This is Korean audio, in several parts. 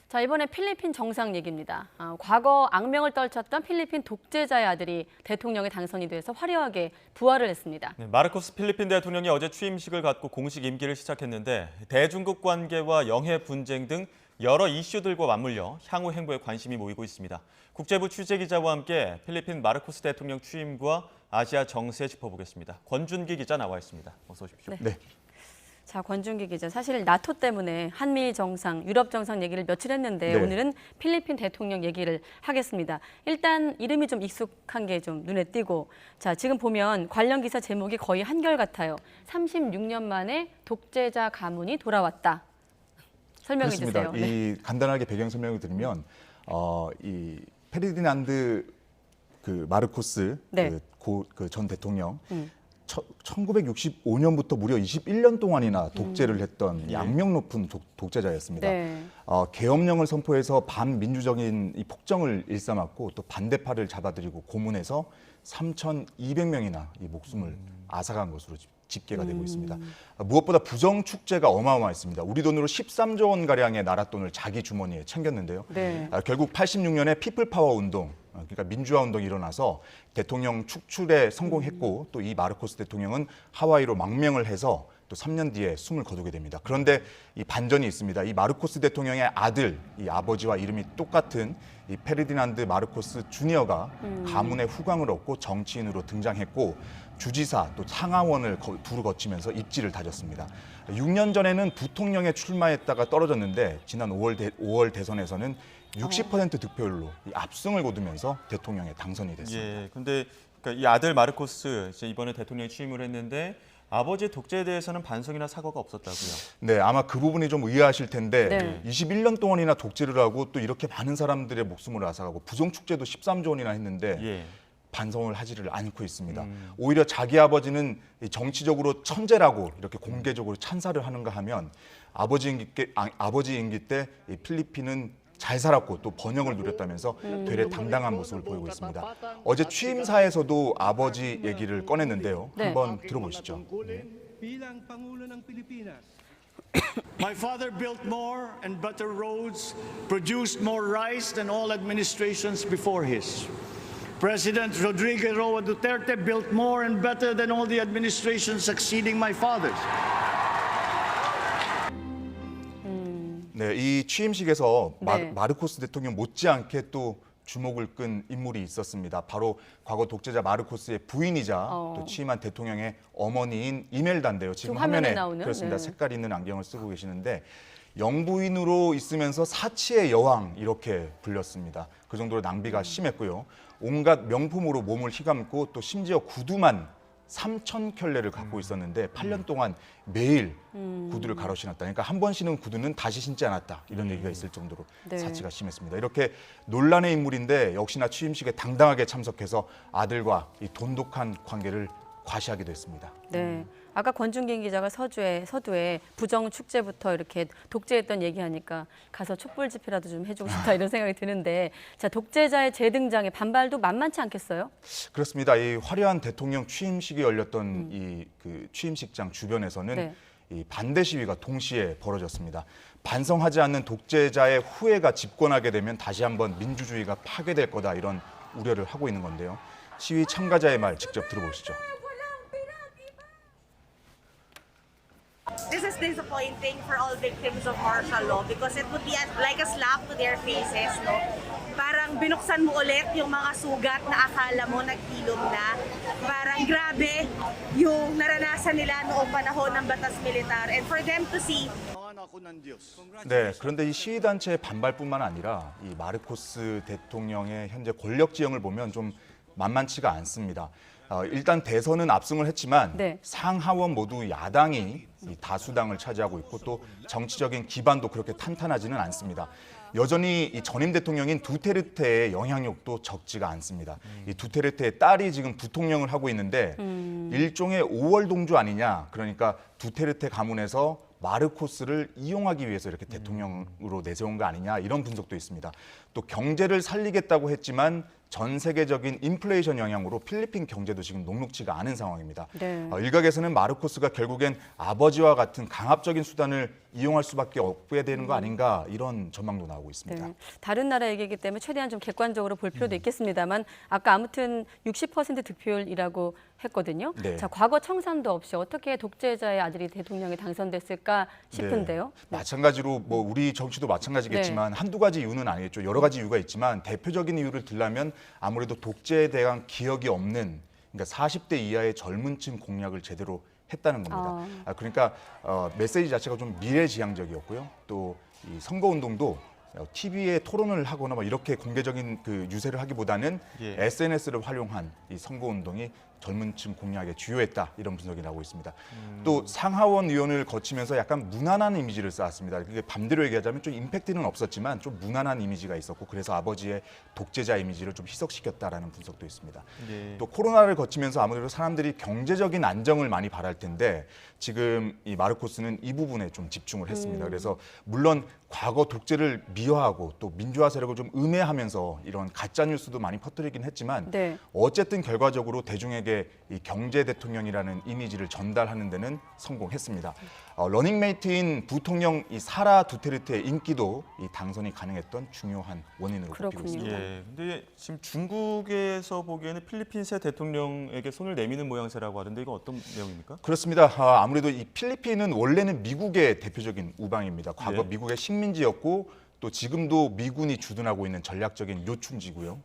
자, 이번에 필리핀 정상 얘기입니다. 과거 악명을 떨쳤던 필리핀 독재자의 아들이 대통령에 당선이 돼서 화려하게 부활을 했습니다. 네, 마르코스 필리핀 대통령이 어제 취임식을 갖고 공식 임기를 시작했는데 대중국 관계와 영해 분쟁 등 여러 이슈들과 맞물려 향후 행보에 관심이 모이고 있습니다. 국제부 취재기자와 함께 필리핀 마르코스 대통령 취임과 아시아 정세 짚어보겠습니다. 권준기 기자 나와 있습니다. 어서 오십시오. 네. 자, 권준기 기자, 사실 나토 때문에 한미 정상, 유럽 정상 얘기를 며칠 했는데 오늘은 필리핀 대통령 얘기를 하겠습니다. 일단 이름이 좀 익숙한 게 좀 눈에 띄고, 자, 지금 보면 관련 기사 제목이 거의 한결같아요. 36년 만에 독재자 가문이 돌아왔다. 설명해 그렇습니다. 주세요. 이 간단하게 배경 설명을 드리면 이 페르디난드 그 마르코스 그 전 대통령 1965년부터 무려 21년 동안이나 독재를 했던 악명 높은 독재자였습니다. 계엄령을 선포해서 반민주적인 이 폭정을 일삼았고 또 반대파를 잡아들이고 고문해서 3,200명이나 이 목숨을 앗아간 것으로 집계가 되고 있습니다. 무엇보다 부정 축제가 어마어마했습니다. 우리 돈으로 13조 원 가량의 나라 돈을 자기 주머니에 챙겼는데요. 결국 86년에 피플 파워 운동, 그러니까 민주화 운동이 일어나서 대통령 축출에 성공했고 또 이 마르코스 대통령은 하와이로 망명을 해서 또 3년 뒤에 숨을 거두게 됩니다. 그런데 이 반전이 있습니다. 이 마르코스 대통령의 아들, 이 아버지와 이름이 똑같은 이 페르디난드 마르코스 주니어가 가문의 후광을 얻고 정치인으로 등장했고 주지사 또 상하원을 두루 거치면서 입지를 다졌습니다. 6년 전에는 부통령에 출마했다가 떨어졌는데 지난 5월 대선에서는 60% 득표율로 압승을 거두면서 대통령에 당선이 됐습니다. 예, 근데 그러니까 이 아들 마르코스 이번에 대통령에 취임을 했는데 아버지의 독재에 대해서는 반성이나 사과가 없었다고요? 네, 아마 그 부분이 좀 의아하실 텐데 21년 동안이나 독재를 하고 또 이렇게 많은 사람들의 목숨을 앗아가고 부정축제도 13조 원이나 했는데 반성을 하지를 않고 있습니다. 오히려 자기 아버지는 정치적으로 천재라고 이렇게 공개적으로 찬사를 하는가 하면 아버지 임기 때 필리핀은 잘 살았고 또 번영을 누렸다면서 되레 당당한 모습을 보이고 있습니다. 어제 취임사에서도 아버지 얘기를 꺼냈는데요. 한번 들어보시죠. My father built more and better roads, produced more rice than all administrations before his. President Rodrigo Roa Duterte built more and better than all the administrations succeeding my father's. 네, 이 취임식에서 마르코스 대통령 못지않게 또 주목을 끈 인물이 있었습니다. 바로 과거 독재자 마르코스의 부인이자 또 취임한 대통령의 어머니인 이멜다인데요. 지금 화면에 나오는? 그렇습니다. 색깔 있는 안경을 쓰고 계시는데 영부인으로 있으면서 사치의 여왕 이렇게 불렸습니다. 그 정도로 낭비가 심했고요. 온갖 명품으로 몸을 휘감고 또 심지어 구두만 3,000켤레를 갖고 있었는데 8년 동안 매일 구두를 갈아 신었다. 그러니까 한 번 신은 구두는 다시 신지 않았다. 이런 얘기가 있을 정도로 사치가 심했습니다. 이렇게 논란의 인물인데 역시나 취임식에 당당하게 참석해서 아들과 이 돈독한 관계를 과시하기도 했습니다. 네. 아까 권준기 기자가 서두에 부정 축제부터 이렇게 독재했던 얘기하니까 가서 촛불 집회라도 좀 해주고 싶다 이런 생각이 드는데, 자, 독재자의 재등장에 반발도 만만치 않겠어요? 그렇습니다. 이 화려한 대통령 취임식이 열렸던 이 그 취임식장 주변에서는 이 반대 시위가 동시에 벌어졌습니다. 반성하지 않는 독재자의 후예가 집권하게 되면 다시 한번 민주주의가 파괴될 거다 이런 우려를 하고 있는 건데요. 시위 참가자의 말 직접 들어보시죠. This is disappointing for all victims of martial law because it would be like a slap to their faces, no? Parang binuksan mo ulit yung mga sugat na akala mo nagtilom na. Parang grabe yung naranasan nila noong panahon ng batas militar, and for them to see. 네, 그런데 이 시위단체의 반발뿐만 아니라 이 마르코스 대통령의 현재 권력 지형을 보면 좀 만만치가 않습니다. 일단 대선은 압승을 했지만 상하원 모두 야당이 이 다수당을 차지하고 있고 또 정치적인 기반도 그렇게 탄탄하지는 않습니다. 여전히 이 전임 대통령인 두테르테의 영향력도 적지가 않습니다. 이 두테르테의 딸이 지금 부통령을 하고 있는데 일종의 5월 동주 아니냐. 그러니까 두테르테 가문에서 마르코스를 이용하기 위해서 이렇게 대통령으로 내세운 거 아니냐 이런 분석도 있습니다. 또 경제를 살리겠다고 했지만 전 세계적인 인플레이션 영향으로 필리핀 경제도 지금 녹록지가 않은 상황입니다. 일각에서는 마르코스가 결국엔 아버지와 같은 강압적인 수단을 이용할 수밖에 없게 되는 거 아닌가 이런 전망도 나오고 있습니다. 네. 다른 나라 얘기이기 때문에 최대한 좀 객관적으로 볼 필요도 있겠습니다만 아까 아무튼 60% 득표율이라고 했거든요. 네. 자, 과거 청산도 없이 어떻게 독재자의 아들이 대통령에 당선됐을까 싶은데요. 네. 마찬가지로 뭐 우리 정치도 마찬가지겠지만 한두 가지 이유는 아니겠죠. 여러 가지 이유가 있지만 대표적인 이유를 들라면 아무래도 독재에 대한 기억이 없는 그러니까 40대 이하의 젊은 층 공략을 제대로 했다는 겁니다. 그러니까 메시지 자체가 좀 미래지향적이었고요. 또 이 선거운동도 TV에 토론을 하거나 뭐 이렇게 공개적인 그 유세를 하기보다는 예. SNS를 활용한 이 선거운동이 젊은층 공략에 주요했다 이런 분석이 나오고 있습니다. 또 상하원 의원을 거치면서 약간 무난한 이미지를 쌓았습니다. 그게 반대로 얘기하자면 좀 임팩트는 없었지만 좀 무난한 이미지가 있었고 그래서 아버지의 독재자 이미지를 좀 희석시켰다라는 분석도 있습니다. 예. 또 코로나를 거치면서 아무래도 사람들이 경제적인 안정을 많이 바랄 텐데 지금 이 마르코스는 이 부분에 좀 집중을 했습니다. 그래서 물론 과거 독재를 미화하고 또 민주화 세력을 좀 음해하면서 이런 가짜 뉴스도 많이 퍼뜨리긴 했지만 네. 어쨌든 결과적으로 대중에게 이 경제 대통령이라는 이미지를 전달하는 데는 성공했습니다. 러닝메이트인 부통령 이 사라 두테르테의 인기도 이 당선이 가능했던 중요한 원인으로 꼽히고 그렇군요. 있습니다. 예. 근데 지금 중국에서 보기에는 필리핀 새 대통령에게 손을 내미는 모양새라고 하던데 이건 어떤 내용입니까? 그렇습니다. 아무래도 이 필리핀은 원래는 미국의 대표적인 우방입니다. 과거 예. 미국의 식민지였고 또 지금도 미군이 주둔하고 있는 전략적인 요충지고요.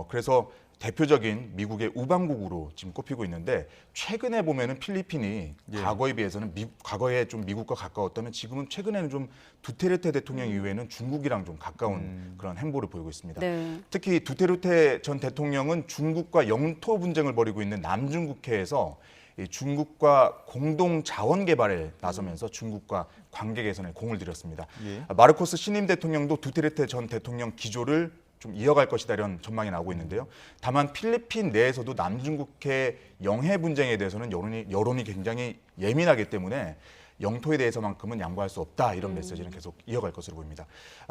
그래서 대표적인 미국의 우방국으로 지금 꼽히고 있는데 최근에 보면은 필리핀이 예. 과거에 비해서는 과거에 좀 미국과 가까웠다면 지금은 최근에는 좀 두테르테 대통령 이후에는 중국이랑 좀 가까운 그런 행보를 보이고 있습니다. 네. 특히 두테르테 전 대통령은 중국과 영토 분쟁을 벌이고 있는 남중국해에서 이 중국과 공동 자원 개발에 나서면서 중국과 관계 개선에 공을 들였습니다. 예. 마르코스 신임 대통령도 두테르테 전 대통령 기조를 좀 이어갈 것이다 이런 전망이 나오고 있는데요. 다만 필리핀 내에서도 남중국해 영해 분쟁에 대해서는 여론이 굉장히 예민하기 때문에 영토에 대해서만큼은 양보할 수 없다 이런 메시지는 계속 이어갈 것으로 보입니다.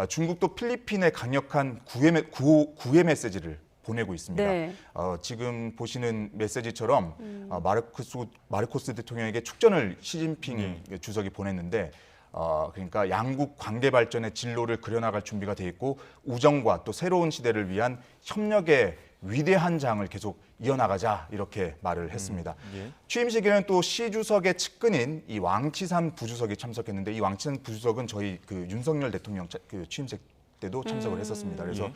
중국도 필리핀에 강력한 구애 메시지를 보내고 있습니다. 네. 지금 보시는 메시지처럼 마르코스 대통령에게 축전을 시진핑 주석이 보냈는데 그러니까 양국 관계 발전의 진로를 그려나갈 준비가 돼 있고 우정과 또 새로운 시대를 위한 협력의 위대한 장을 계속 이어나가자 이렇게 말을 했습니다. 예. 취임식에는 또 시 주석의 측근인 이 왕치산 부주석이 참석했는데 이 왕치산 부주석은 저희 그 윤석열 대통령 그 취임식 때도 참석을 했었습니다. 그래서 예.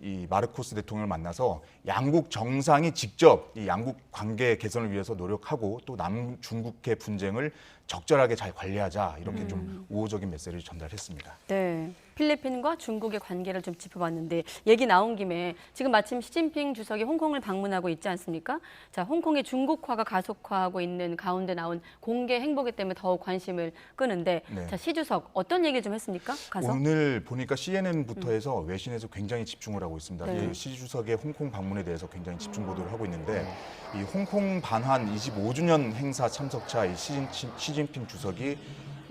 이 마르코스 대통령을 만나서 양국 정상이 직접 이 양국 관계 개선을 위해서 노력하고 또 남중국해 분쟁을 적절하게 잘 관리하자 이렇게 좀 우호적인 메시지를 전달했습니다. 네. 필리핀과 중국의 관계를 좀 짚어봤는데 얘기 나온 김에 지금 마침 시진핑 주석이 홍콩을 방문하고 있지 않습니까? 자, 홍콩의 중국화가 가속화하고 있는 가운데 나온 공개 행보기 때문에 더욱 관심을 끄는데 네. 자, 시 주석 어떤 얘기를 좀 했습니까? 가서? 오늘 보니까 CNN부터 해서 외신에서 굉장히 집중을 하고 있습니다. 네. 그 시 주석의 홍콩 방문에 대해서 굉장히 집중 보도를 하고 있는데 이 홍콩 반환 25주년 행사 참석차 이 시진핑 주석이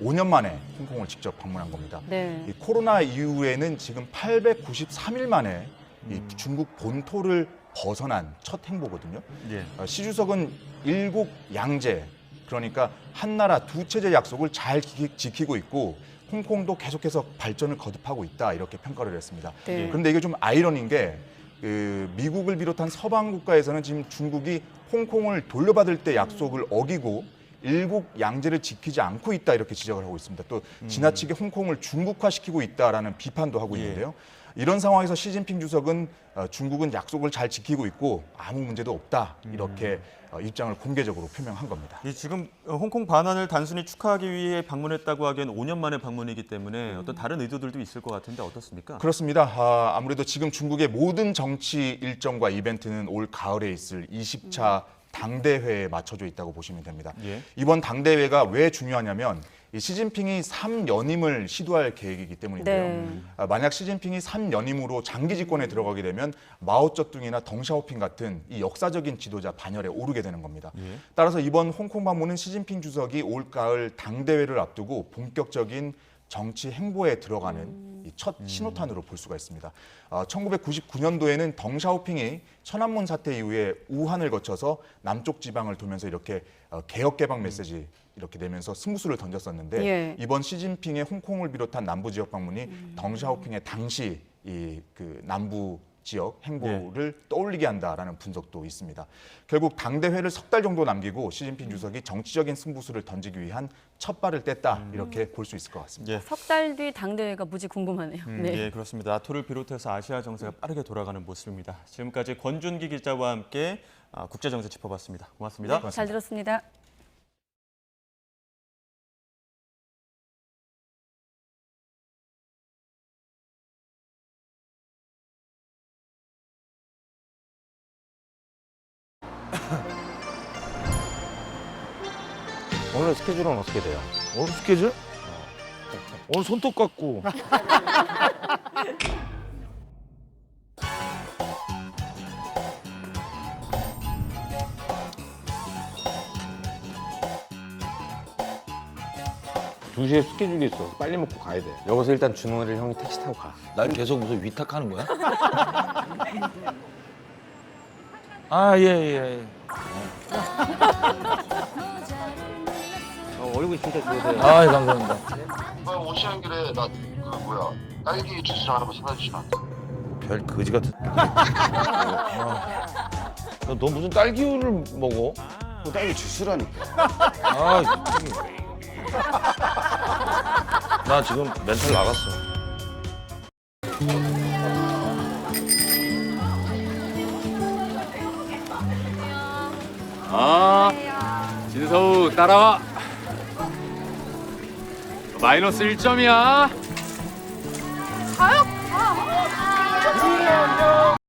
5년 만에 홍콩을 직접 방문한 겁니다. 네. 이 코로나 이후에는 지금 893일 만에 이 중국 본토를 벗어난 첫 행보거든요. 예. 시 주석은 일국 양제 그러니까 한 나라 두 체제 약속을 잘 지키고 있고 홍콩도 계속해서 발전을 거듭하고 있다 이렇게 평가를 했습니다. 네. 그런데 이게 좀 아이러니인 게 미국을 비롯한 서방 국가에서는 지금 중국이 홍콩을 돌려받을 때 약속을 어기고 일국 양제를 지키지 않고 있다 이렇게 지적을 하고 있습니다. 또 지나치게 홍콩을 중국화시키고 있다라는 비판도 하고 있는데요. 이런 상황에서 시진핑 주석은 중국은 약속을 잘 지키고 있고 아무 문제도 없다 이렇게 입장을 공개적으로 표명한 겁니다. 이 지금 홍콩 반환을 단순히 축하하기 위해 방문했다고 하기엔 5년 만에 방문이기 때문에 어떤 다른 의도들도 있을 것 같은데 어떻습니까? 그렇습니다. 아무래도 지금 중국의 모든 정치 일정과 이벤트는 올 가을에 있을 20차 당대회에 맞춰져 있다고 보시면 됩니다. 예. 이번 당대회가 왜 중요하냐면 이 시진핑이 3연임을 시도할 계획이기 때문인데요. 네. 만약 시진핑이 3연임으로 장기 집권에 들어가게 되면 마오쩌둥이나 덩샤오핑 같은 이 역사적인 지도자 반열에 오르게 되는 겁니다. 예. 따라서 이번 홍콩 방문은 시진핑 주석이 올 가을 당대회를 앞두고 본격적인 정치 행보에 들어가는 이 첫 신호탄으로 볼 수가 있습니다. 1999년도에는 덩샤오핑이 천안문 사태 이후에 우한을 거쳐서 남쪽 지방을 돌면서 이렇게 개혁 개방 메시지 이렇게 내면서 승부수를 던졌었는데 예. 이번 시진핑의 홍콩을 비롯한 남부 지역 방문이 덩샤오핑의 당시 그 남부 지역 행보를 떠올리게 한다라는 분석도 있습니다. 결국 당대회를 석 달 정도 남기고 시진핑 주석이 정치적인 승부수를 던지기 위한 첫 발을 뗐다 이렇게 볼 수 있을 것 같습니다. 예. 석 달 뒤 당대회가 무지 궁금하네요. 네. 예, 그렇습니다. 나토를 비롯해서 아시아 정세가 빠르게 돌아가는 모습입니다. 지금까지 권준기 기자와 함께 국제 정세 짚어봤습니다. 고맙습니다. 네, 잘 들었습니다. 오늘 스케줄은 어떻게 돼요? 오늘 스케줄? 오늘 손톱 깎고. 두 시에 스케줄이 있어. 빨리 먹고 가야 돼. 여기서 일단 준호를 형이 택시 타고 가. 날 계속 무슨 위탁하는 거야? 아, 예, 예. 얼굴이 진짜 좋으세요. 아, 감사합니다. 오시는 길에 나 그 뭐야 딸기 주스 좀 하나만 사다 주시면 안 돼? 별 거지 같은. 너 무슨 딸기우를 먹어? 딸기 주스라니까. 아, 나 지금 멘탈 나갔어. 진서우 따라와. 마이너스 1점이야. 안녕.